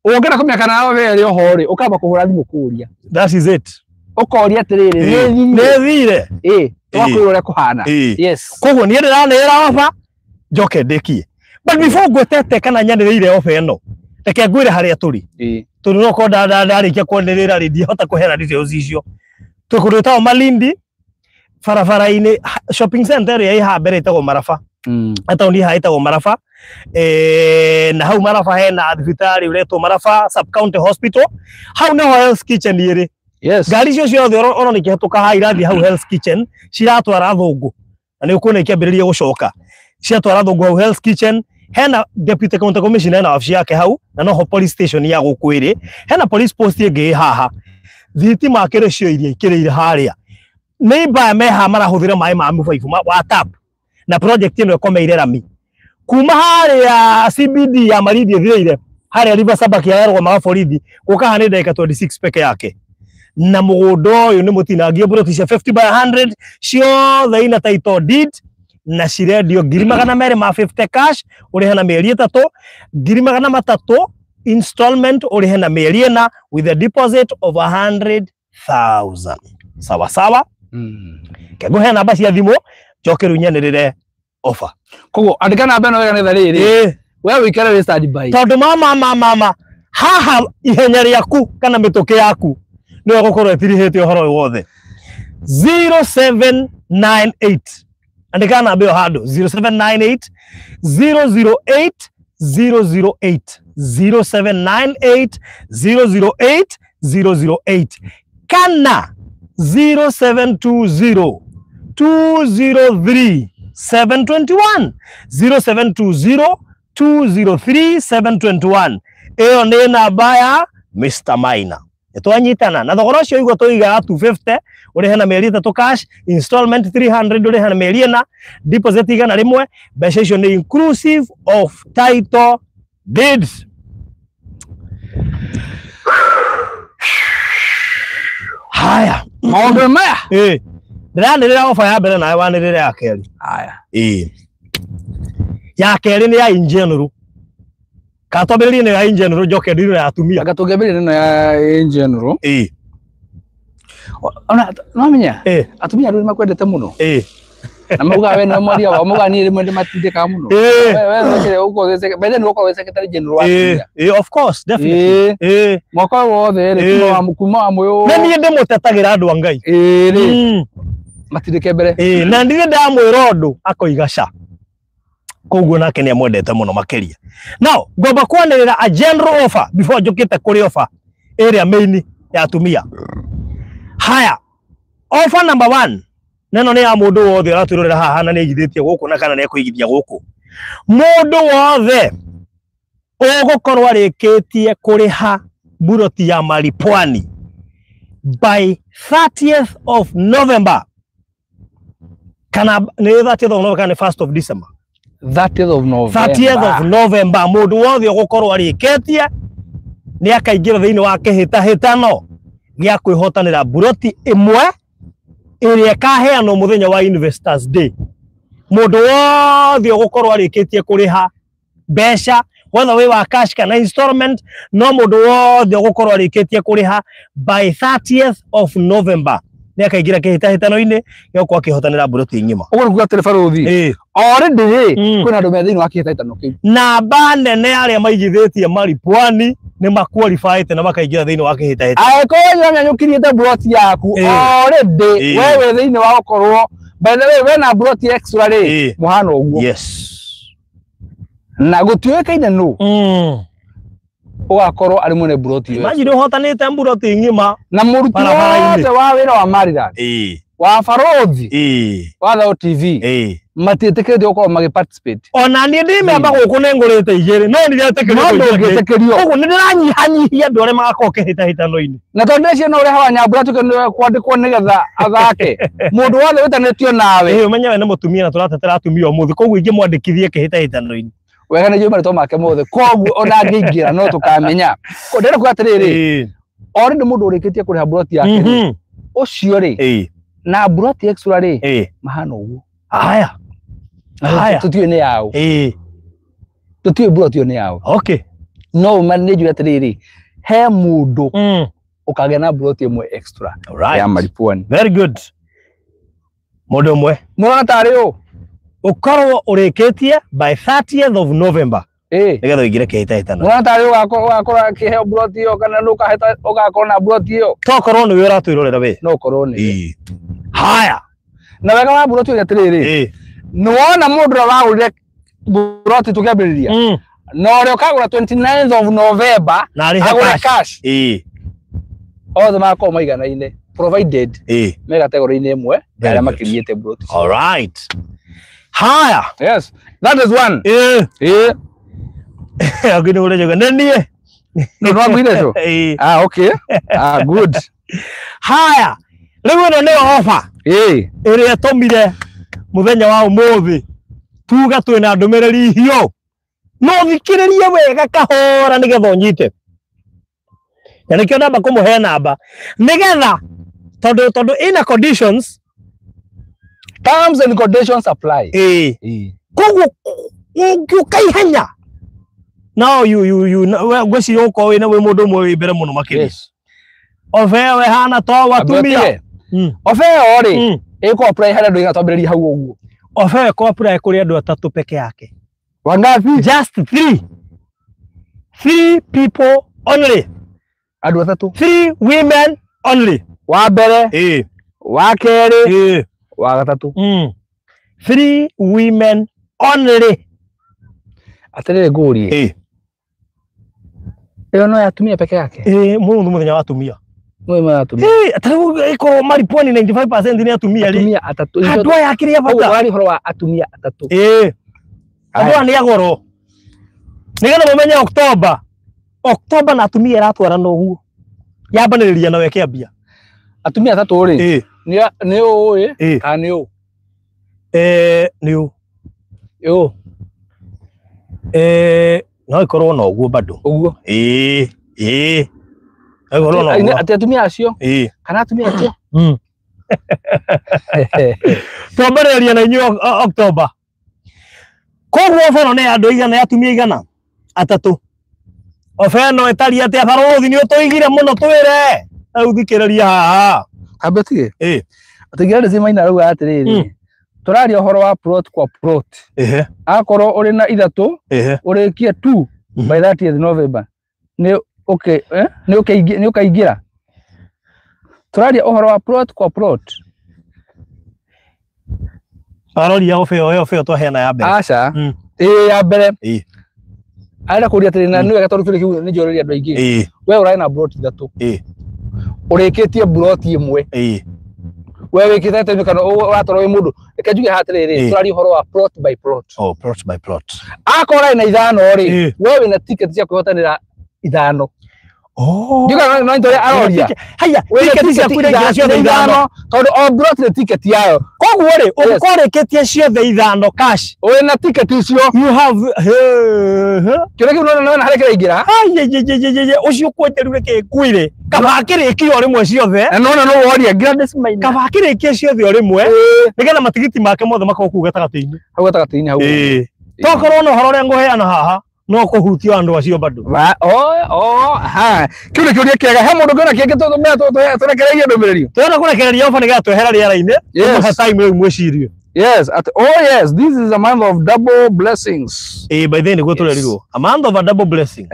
[SPEAKER 2] ungera kumeka nawe weri oho ri ukamba kuhura thimu kuria,
[SPEAKER 1] that is it,
[SPEAKER 2] ukoria atiriri
[SPEAKER 1] nethire
[SPEAKER 2] twakwirore kuhana yes
[SPEAKER 1] koguo nie ndiranira ofa njoke ndikie, but before ngwetete kana nyaniriire ofa eno reke ngwire haria turi turi no konda ndarikia kwanirira ri ndihota kuhera details icio tukurita Malindi barabara-ini shopping center ria iha mbere itagwo Marafa ata ndi haitagwo Marafa na hau Marafa hena thibitari uretwo Marafa sub county hospital hau no Hell's Kitchen iri
[SPEAKER 2] yes
[SPEAKER 1] gari cio ciothe ona nikihatuka ha irathi hau Hell's Kitchen ciratwara thungu na ni ukuna ikiambiriria gucoka ciatwara thungu hau Hell's Kitchen hena deputy county commissioner na ofisi yake hau na noho police station ya gukwiri hena police post ingi haha thitima akire cio iria ikirire haria neighbor meha marahuthira mai ma mubaibu wa tap na project ino ikomeire rami kuma haria CBD ya Malindi thire haria river sabak ya ergo ma borithi guka hani ndagika 26 peke yake na mugundo uyu ni mutinangie buroti cia 50 by 100 ciothe ina title deed na cirendio 200 ma 50 cash urihe na mieri 3 200 installment urihe na mieri 4 with a deposit of 100,000 sawa sawa keguhe namba cia thimu njoke riu nyanirire offer
[SPEAKER 2] koguo andika namba ino wega ni thariri we wikare we stand by
[SPEAKER 1] tondu mama haha ihenya riaku kana mituki yaku ni gukorwo etirihite uhoro wothe 0798 andika namba yo hando 0798 008 008 0798 008 008 kana 0720 203 721 0720 203 721 iyo ni namba ya Mr. Maina twanyitana na thogora cio igwa tuiga 250 urihe na mieri 3 cash installment 300 urihe na mieri 4 deposit igana rimwe mbeca icio ni inclusive of title deeds. Haya
[SPEAKER 2] maundu maya
[SPEAKER 1] ndiranirira ofa ya mbere nawe wanirire ya keri.
[SPEAKER 2] Haya
[SPEAKER 1] ya keri ni ya ingenuuru katobiriri ni ya ingenuuru njoke ndiri ya atumia
[SPEAKER 2] agatugebiriri ni ya ingenuuru ona no menya atumia ru makwendete muno na muga we no moria wa muga ni rimwe ndimatindika muno we uko wese bende ni uko wese ketari general wa
[SPEAKER 1] of course definitely
[SPEAKER 2] mwaka wothe ri kuma wa moyo
[SPEAKER 1] na ni ndimutetagira andu angai
[SPEAKER 2] ri matindike mbere
[SPEAKER 1] na ndire ndamwira undu akoigaca koguo nake ni amwendete muno makiria now ngomba kwanirira a general offer before njukite kuri offer area main ya atumia. Haya offer number 1 neno ni ya mundu wothe araturorera haha na ni igithitie guku na kana ni kuigithia guku mundu wothe ugukorwo arikitie kuriha buroti ya Malipwani by 30th of November kana ni 30th of November kana 1st of December
[SPEAKER 2] 30th of
[SPEAKER 1] November mundu wothe ugukorwo arikitie ni akaingira thiini wa kihitahitano gia kwihotanira buroti imwe iria kaheanwo muthenya wa Investors Day. Mundu wothe ugukorwo arikitie kuriha mbeca whether we wa cash kana installment no mundu wothe ugukorwo arikitie kuriha by 30th of November ni akaingira kihitahitano-ini gio kwa kihotanira buroti ngima
[SPEAKER 2] uguo kuga telefaruthi already kuna andu me thiini wa kihitahitano kiu
[SPEAKER 1] namba nene aria maigithitie Malipwani ni maqualified na makaingira thiini wa kihitahitano
[SPEAKER 2] akonya nyanyukirie ta buroti yaku already wewe thiini wa gukorwo by the way we na buroti extra ri muhano uguo
[SPEAKER 1] yes
[SPEAKER 2] na gutiwekaine no ugakorwo ari mune buroti yo
[SPEAKER 1] imagine uhotanite buroti ngima
[SPEAKER 2] na muruti wote wa wira wa Maryland wa Farothi wa Thao TV matiĩtĩkĩrĩtio gũkorwo magĩ-participate.
[SPEAKER 1] Ona niĩ ndĩmĩamba gũkũ nĩngũrĩte igĩrĩ no
[SPEAKER 2] ndũngĩtĩkĩrio.
[SPEAKER 1] Koguo nĩndĩranyihanyihia andũ arĩa magakorwo kĩhĩtahĩtano-inĩ.
[SPEAKER 2] Na tondũ ũcio no ũrĩa hawa Nyambura tuĩke nĩwe kwandĩkwo nĩgetha athake. Mũndũ wothe wĩtanĩtio nawe.
[SPEAKER 1] Ũmenye we nĩ mũtumia na tũratetera atumia ũmũthĩ, koguo ingĩmwandĩkithie kĩhĩtahĩtano-inĩ.
[SPEAKER 2] Wega nĩnjũĩ marĩtwa make mothe, koguo ona angĩingĩra no tũkamenya. Ndĩrenda kuuga atĩrĩrĩ, already mũndũ ũrĩkĩtie kũrĩha mburoti yake ũcio rĩ na mburoti extra rĩ mahana ũguo.
[SPEAKER 1] Haya.
[SPEAKER 2] Tũtiũĩ nĩ yao. Tũtiũĩ mburoti ĩyo nĩ yao.
[SPEAKER 1] Okay.
[SPEAKER 2] No nĩnjũĩ atĩrĩrĩ, he mũndũ ũkagĩa na mburoti ĩmwe extra ya Maripwani.
[SPEAKER 1] Very good. Mũndũ ũmwe.
[SPEAKER 2] Mũrona tarĩ ũ?
[SPEAKER 1] Ũkorwo ũrĩkĩtie by 30th of November. Nĩgetha ũingĩre kĩhĩtahĩtano.
[SPEAKER 2] Mũrona tarĩ ũgakorwo akĩheo mburoti ĩyo kana nĩ ũgakorwo na mburoti ĩyo?
[SPEAKER 1] Tokorwo nĩwe ũratwĩrorera we.
[SPEAKER 2] No ũkorwo nĩ.
[SPEAKER 1] Haya.
[SPEAKER 2] Na wega wa mburoti ĩyo atĩrĩrĩ. Nĩwona mũndũ ũrĩa wagũrire mburoti tũkĩambĩrĩria. Na ũrĩa ũkagũra 29th of November agũre cash. Othe magakorwo maiganaine provided me category-inĩ ĩmwe ya arĩa makĩnyĩte mburoti.
[SPEAKER 1] All right. Haya.
[SPEAKER 2] Yes. That is one.
[SPEAKER 1] Okay, nĩ ũrĩnyoga nĩ niĩ.
[SPEAKER 2] No ngwire tu. Okay. Good.
[SPEAKER 1] Haya. Rĩu ĩno nĩ offer. Ĩrĩa tũmire mũthenya wa ũmũthĩ. Tuga twĩna ndũmĩrĩri hiũ. No thikĩrĩrie wega kahora nĩgetha ũnyite. Na nĩkĩo ndamba kũmũhe namba. Nĩgetha tondũ ina conditions,
[SPEAKER 2] terms and conditions apply.
[SPEAKER 1] Koguo ũkaihenya. Now gwĩciria ũkorwo wĩna wĩ mũndũ ũmwe wĩ mbere mũno makĩria. Offer ĩyo ĩhana to watumia.
[SPEAKER 2] Offer ĩyo rĩ ĩko apply harĩ andũ twambĩrĩria hau ũguo.
[SPEAKER 1] Offer ĩyo ĩko apply kũrĩ andũ atatũ peke yake.
[SPEAKER 2] Wangapi?
[SPEAKER 1] Just 3. 3 people only.
[SPEAKER 2] Andũ atatũ.
[SPEAKER 1] 3 women only.
[SPEAKER 2] Wa mbere. Wa kerĩ. Wa gatatũ.
[SPEAKER 1] 3 women only.
[SPEAKER 2] Atĩrĩrĩ ngũrie. Ĩyo no ya atumia peke yake.
[SPEAKER 1] Mũthenya wa atumia.
[SPEAKER 2] Mũthenya wa atumia.
[SPEAKER 1] Atĩrĩrĩ ĩko Maripwani 95% nĩ atumia rĩ.
[SPEAKER 2] Atumia atatũ.
[SPEAKER 1] Andũ aya akĩria bata.
[SPEAKER 2] Wari horo wa atumia atatũ.
[SPEAKER 1] Andũ aya nĩ agoro. Nĩgetha mũmenye October na atumia ĩratwarana ũguo. Yambanĩrĩria nawe kĩambia. Atumia atatũ rĩ. Nĩ ũĩ kana nĩ ũ? Nĩ ũ. Ũ. No ikorwo na ũguo bado. Ũguo. Ikorwo na ũguo. Atĩ atumia acio? Kana atumia acio? Twambĩrĩria na inyuĩ October. Koguo offer ĩno nĩ ya andũ igana, ya atumia igana? Atatũ. Offer ĩno ĩtariĩ atĩa barũthi nĩ ũtũigire mũno twĩre. Rĩu thikĩrĩria haha. Ambetige. Atĩgira ndĩ maina rĩu atĩrĩrĩ. Tũraria ũhoro wa plot kwa plot. Akorwo ũrĩ na ithatũ, ũrĩkie 2 by 30th November. Nĩ okay, nĩ ũkaingĩra. Tũraria ũhoro wa plot kwa plot. Aroria offer twaheana ya mbere. Aca. Ya mbere. Arenda kũria atĩrĩ na nĩ wega tondũ kĩrĩ kĩu nĩ njorĩria andũ aingĩ. We ũrarĩ na plot ithatũ. Ũrĩkĩtie plot ĩmwe. We wĩkĩte atĩ kana ũratwarwo wĩ mũndũ. Reke njuge hatĩrĩrĩ, tũraria ũhoro wa plot by plot. Plot by plot. Akorwo na ithano rĩ, we wĩna ticket cia kwĩhotanĩra ithano. Ndiga no ndio aroria. Haya, ticket cia kwĩhotanĩra ciothe ithano. Tondũ o plot nĩ ticket yayo. Koguo rĩ, ũkorĩkĩtie ciothe ithano cash. Wĩna ticket icio. You have kĩrĩa kĩu no harĩ kĩraingĩra. Ũcio kwenderu reke kwĩre. Kaba kĩrĩkio rĩmwe ciothe. No woria Gladys Maina. Kaba kĩrĩkio ciothe rĩmwe. Nĩgetha matigiti make mothe makorwo kuu gatagatĩ-inĩ. Hau gatagatĩ-inĩ hau. Tokorwo no ũhoro ũrĩa ngũheana haha no kũhutia andũ acio bado. Kĩu nĩ kĩũria kĩega. He mũndũ ngĩona kĩngĩ tũrekereirie ndũmĩrĩri. Twenda kũrekereria offer nĩgetha twehera rĩera-inĩ. Tũmũhe time rĩu mwĩcirie. Yes, yes, this is a month of double blessings. By the way nĩguo tũrerirwo. A month of a double blessing.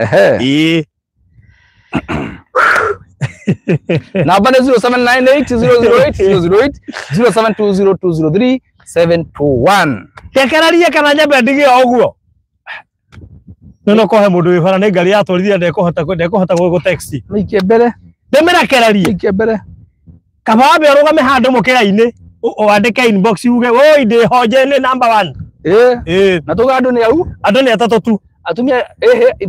[SPEAKER 1] Number 0798008008 0720203721. Tekeraria kana nyambe ndige oguo. No kohe mundu wi bara ni ngari atwarithia ndekuhota go taxi. Nike mbere. Ndemera kerarie. Nike mbere. Kaba wambe urugame handu mukira-ini wandike inbox uge woi ndi hoje ni number 1
[SPEAKER 2] na tuga andu ni au
[SPEAKER 1] andu ni atatu tu
[SPEAKER 2] atumia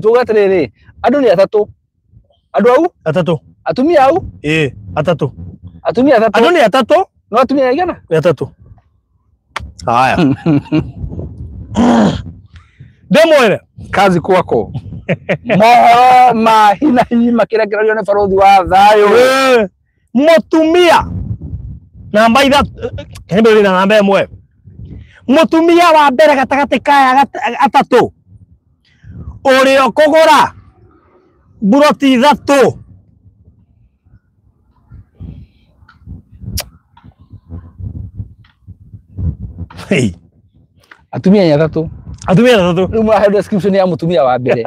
[SPEAKER 2] tuga atiriri andu ni atatu andu au
[SPEAKER 1] atatu
[SPEAKER 2] atumia au
[SPEAKER 1] atatu
[SPEAKER 2] atumia atatu
[SPEAKER 1] andu ni atatu
[SPEAKER 2] no atumia igana
[SPEAKER 1] atatu haya demwele
[SPEAKER 2] kazi kwako mohoro mahina hima kira kira ni farodhi wa thayo
[SPEAKER 1] mutumia namba ithatũ kĩmbĩrĩ na namba ĩmwe mutumia wa mbere gatagati kaya atatu ũrĩa kũgũra buroti ithatũ
[SPEAKER 2] atumia atatu rĩu mwahe description ya mutumia wa mbere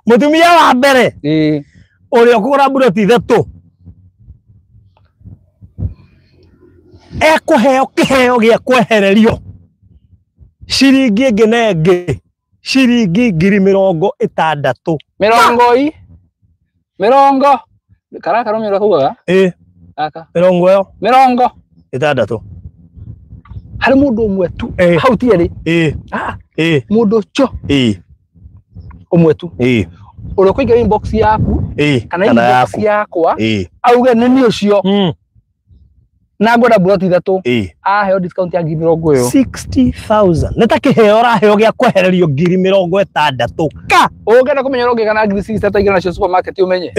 [SPEAKER 1] mutumia wa mbere ũrĩa kũgũra buroti ithatũ ekuheo kiheo gĩa kwehererio ciringi ĩngĩ na ĩngĩ ciringi 60,000
[SPEAKER 2] mirongo karaka no mĩrongo kugaga aka mirongo
[SPEAKER 1] 60
[SPEAKER 2] harĩ mũndũ ũmwe tu hau tiarĩ mũndũ cho ũmwe tu ũrĩa kũingĩra inbox yaku kana inbox yakwa auge nĩ niĩ ũcio na ngoda buroti ithatũ aheo discount ya
[SPEAKER 1] 60,000 nĩ ta kĩheo raheo gĩa kwehererio 60,000 ka
[SPEAKER 2] ũngĩenda kũmenya ũrĩa ũngĩgana 60 taigana nacio supermarket ũmenye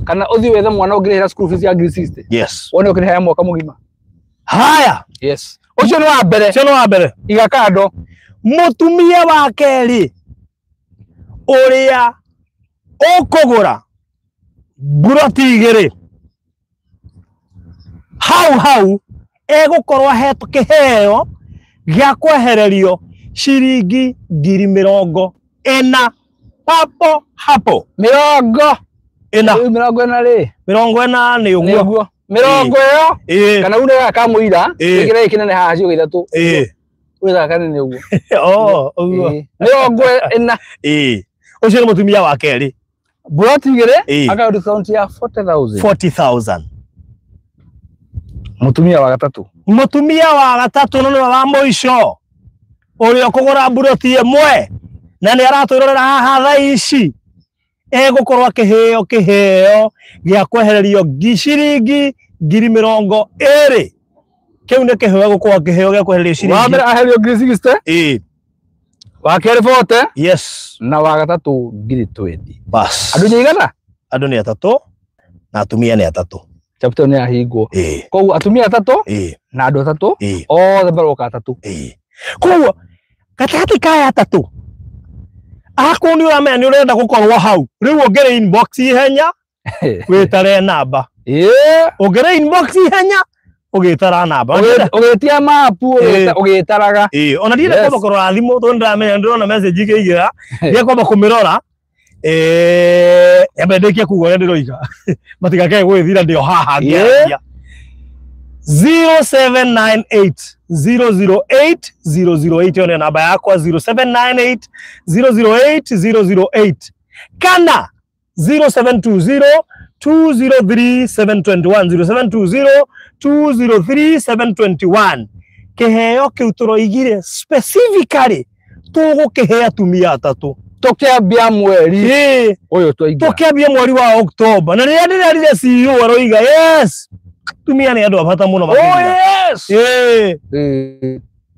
[SPEAKER 2] kana ũthiĩ wethe mwana ũngĩrĩhĩra school fees ya 60
[SPEAKER 1] yes
[SPEAKER 2] wone ũkĩrĩha mwaka mũgima
[SPEAKER 1] haya
[SPEAKER 2] yes ũcio nĩ wa mbere iga kando
[SPEAKER 1] mutumia wa kerĩ ũrĩa ũkũgũra buroti igĩrĩ hau egũkorwo ahetwo kĩheo gĩa kwehererio ciringi 40,000 papo hapo
[SPEAKER 2] mirongo ĩna rĩ
[SPEAKER 1] mirongo ĩna nĩ ũguo
[SPEAKER 2] mirongo ĩyo kana une gakamũira gĩkĩra gĩkĩnene haha cio ithatũ wĩra kanene ũguo
[SPEAKER 1] ũguo
[SPEAKER 2] mirongo ĩna
[SPEAKER 1] ũcio nĩ mutumia wa kerĩ
[SPEAKER 2] buroti igĩrĩ akao discount ya
[SPEAKER 1] 40,000
[SPEAKER 2] mutumia wa gatatũ
[SPEAKER 1] no nĩ wa mũico ũrĩa kũgũra buroti ĩmwe na nĩ aratwĩrorera haha thaa ici egũkorwo kĩheo gĩa kwehererio ciringi 20,000 kĩu nĩ kĩheo gũkorwo kĩheo gĩa kwehererio ciringi
[SPEAKER 2] wa mbere aherio 60 wa kerĩ 40
[SPEAKER 1] yes
[SPEAKER 2] na wa gatatũ 20
[SPEAKER 1] bas
[SPEAKER 2] andũ nĩigana
[SPEAKER 1] andũ nĩ atatũ na atumia nĩ atatũ
[SPEAKER 2] chapter nĩ ahingwo koguo atumia atatũ na andũ atatũ othe baroka atatũ
[SPEAKER 1] koguo gatagati kaya atatũ akũ nĩ ũramenya nĩ ũrenda gũkorwo hau rĩu ũngĩrĩ inbox ihenya wĩtare namba ũngĩrĩ inbox ihenya ũgĩtara namba
[SPEAKER 2] ũgĩtia mapu ũgĩtaraga
[SPEAKER 1] ona ndienda kwamba kũrora thimũ tondũ ndĩramenya ndĩrona message ikĩingĩra ndienda kwamba kũmĩrora yambendeke kuga ũrĩa ndĩroiga matigakae gwĩthira ndĩo haha ngĩaria 0798 008 008 yo nĩ namba yakwa 0798 008 008 kana 0720 203 721 0720 203 721 kĩheo kĩu tũroigire specifically tũgũkĩhe atumia atatũ
[SPEAKER 2] tũkĩambia mweri ũyũ twaingĩra
[SPEAKER 1] tũkĩambia mweri wa October na rĩrĩa ndĩrarire CEO aroiga yes atumia nĩ andũ a bata mũno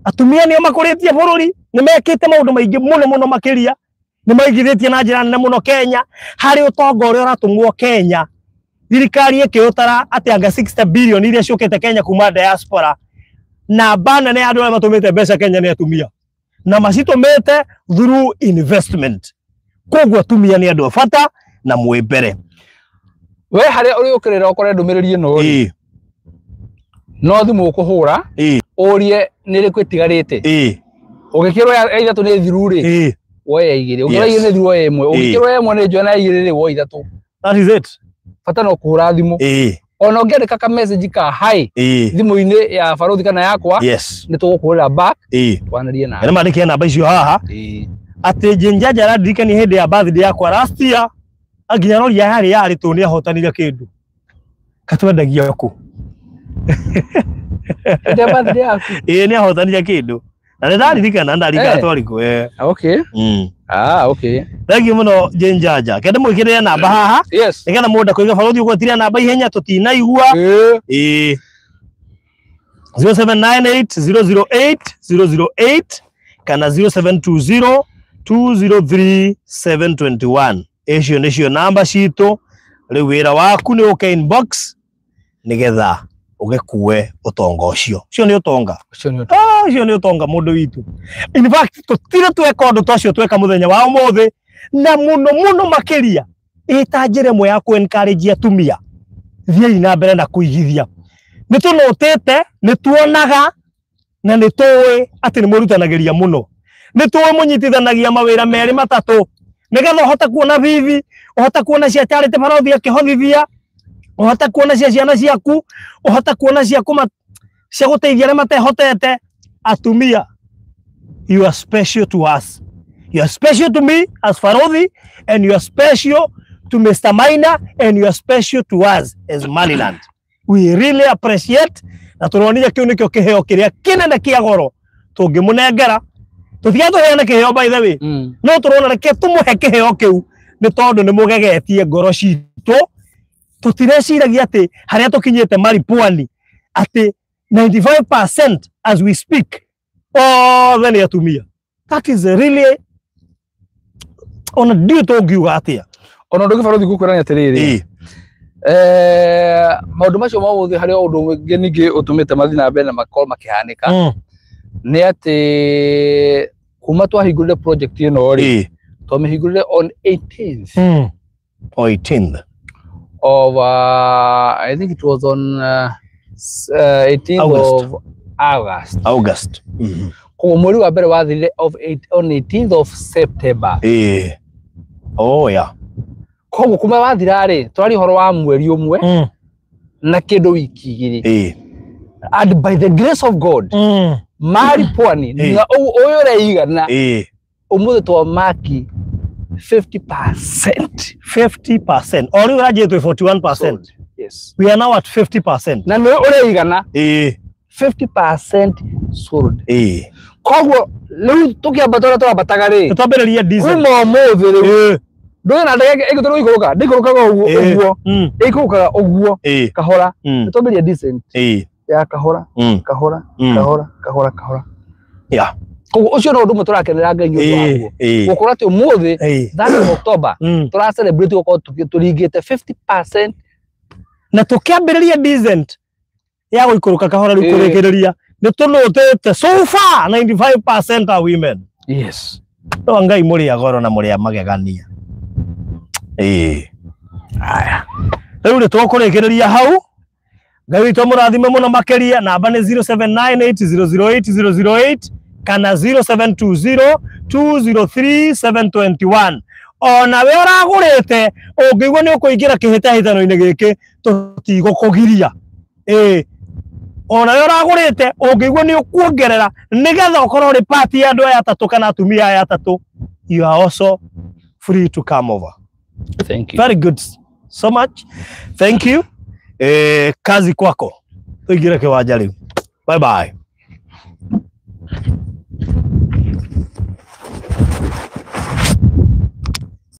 [SPEAKER 1] atumia nĩo makũrĩtie bũrũri nĩ mekĩte maũndũ maingĩ mũno makĩria nĩ maigithĩtie na njĩra nene mũno Kenya harĩ ũtonga ũrĩa ũratũmwo Kenya thirikari ĩkĩũtara atĩ anga 60 billion iria ciũkĩte Kenya kuma diaspora na bana nĩ andũ arĩa matũmĩte mbeca Kenya nĩ atumia na macitũmĩte through investment koguo atumia nĩ andũ a bata na mwĩ mbere
[SPEAKER 2] we harĩa ũrĩ ũkĩrĩra ũkore ndũmĩrĩri ĩno no thimũ ũkũhũra ũrie nĩ rĩkũ ĩtigarĩte ũgĩkĩrwo ya ithatũ nĩ thiru rĩ woya igĩrĩ ũgĩkĩrwo igĩrĩ nĩ thiru woya ĩmwe ũgĩkĩrwo ĩmwe nĩ njũa na igĩrĩ rĩ woya ithatũ
[SPEAKER 1] that is it
[SPEAKER 2] bata no kũhũra thimũ ona ũngĩandĩka ka message ka hi thimũ-inĩ ya Barothi kana yakwa nĩ tũgũkũhũrĩra back twanĩrie nawe
[SPEAKER 1] nĩ mandĩke namba icio haha atĩ Jinjaja arandirikania hĩndĩ ya birthday yakwa last year nginya roria yarĩ tũ nĩ ahotanire kĩndũ katwendagia kũ
[SPEAKER 2] Ende birthday yaku.
[SPEAKER 1] Ni ahotania kindu. Na ndarikana twari ku
[SPEAKER 2] Okay. Okay.
[SPEAKER 1] Thank you muno Jenjaja. Kende mwikirire namba haha.
[SPEAKER 2] Yes.
[SPEAKER 1] Nikana mundu kuiga barothi ugwetiria namba ihenya tutinaigua. 0798008008 kana 0720203721. Ecio nicio namba citu. Riu wira waku ni uke inbox nigetha ugekue utonga ucio. Ucio ni utonga. Ucio ni utonga mundu witu. In fact tutire tweka undu twacio tweka muthenya wa umuthi na muno makiria itanjire mwe ya ku encourage atumia. Thiai na mbere na kuigithia. Nitunotete nituonaga na nitui ati ni murutanagiria muno. Nitui munyitithanagia mawira meri matatu. Nigetha uhota kuona vivi, uhota kuona cia charity barothi akihothithia, uhota kuona cia ciana ciaku, uhota kuona cia guteithia aria matehotete. Atumia, you are special to us. You are special to me as Farothi, and you are special to Mr. Maina, and you are special to us as Maniland. We really appreciate na turonia kiu nikio kiheo kiria kinene kia goro tungimunengera tuthia tuheana kiheo by the way no turona reke tumuhe kiheo kiu ni tondu ni mugegetie ngoro citu tutireciragia ati haria tukinyite mari pwani ati 95% as we speak then ya tumia. That is really on a dito giuga atia
[SPEAKER 2] ona ndugi Farothi gukwirania atiriri maundu macio mawothe hari undu wingi ningi utumite mathina mbere na makol makihanika ni ati kuma twahingurire project ino ri twamihingurire on 18th of I think it was on 18th of August. Kwa mweri wa mbere wathirire on 18th of September. Koguo kuma wathira ri twari horo wa mweri umwe na kindu wiki igiri. And by the grace of God mari pwani na uyu reigana umuthi twa maki 50%.
[SPEAKER 1] Ori urajetwe 41%.
[SPEAKER 2] Yes.
[SPEAKER 1] We are now at 50%.
[SPEAKER 2] Na no ureigana 50% sold. Koguo riu tukiambatora twambataga ri
[SPEAKER 1] twambiriria diesel
[SPEAKER 2] kuma umuthi riu ndoya na ndege iguturu ikuruka ndikurukaga uguo ikurukaga uguo kahora twambiria decent ya kahora
[SPEAKER 1] yeah.
[SPEAKER 2] Koguo ucio no ndu turakenera Ngai nyu waguo gukora ati umuthi 3 October tura celebrate gukora turingite 50%
[SPEAKER 1] na tukiambiriria decent ya guikuruka kahora riu kurikiria ni tunotete so far 95% are women.
[SPEAKER 2] Yes.
[SPEAKER 1] No Ngai muri agoro na muri magegania. Aya. Riu ni tukurikiriria hau. Ngai witu murathime muno makiria. Namba ni 0798008008 kana 0720203721. Ona we uragurite ungigwa ni ukuingira kihitahitano-ini giki tutigukugiria. Ona we uragurite ungigwa ni ukuongerera nigetha ukorwo ri party ya andu aya atatu kana atumia aya atatu. You are also free to come over.
[SPEAKER 2] Thank you.
[SPEAKER 1] Very good. So much. Thank you. Kazi kwako. Tuigire kiwanja riu. Bye bye.